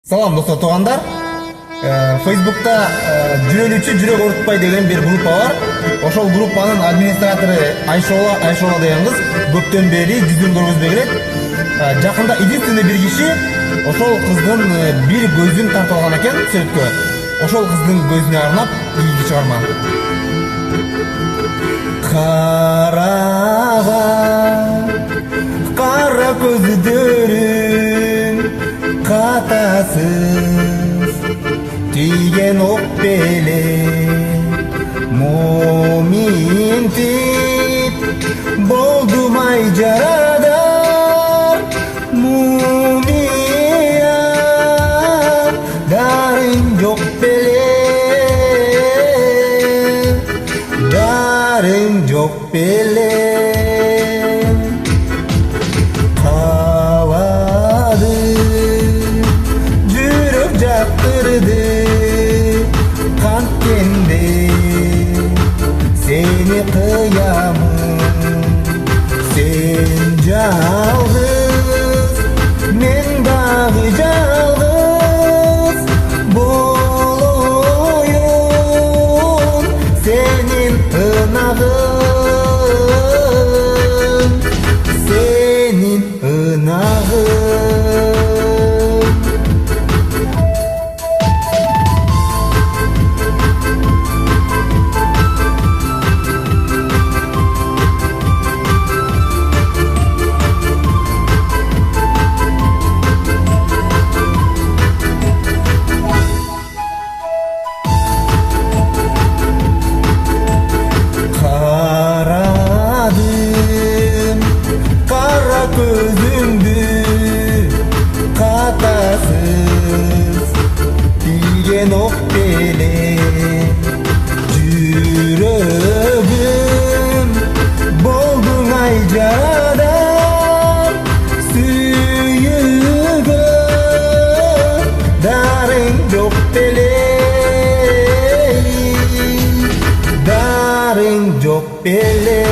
Салам достор, туугандар. Facebook'ta жүрөлүүчү жүрөк орутпай деген бир группа бар. Ошол группанын администратору Айшола деген кыз көптөн бери жүзүн көргөзбөй келет. Жакында единственный бир киши ошол кыздын бир көзүн тартып алган экен сүрөткө. Ошол кыздын көзүнө арнап ийги чыгарма. Кара көздөрүң катасыз тиген ок беле моминтип болдум ай жарадар мумия дарың жок беле дарың жок беле kantkende seni kıyamın sen жалгыз men dagы жалгыз болоюн senin ынагың senin ынагың gözündü katasız bilgen ok bele жүрөгүм болдуң ай жарадар сүйүүгө дарың жок беле дарың жок беле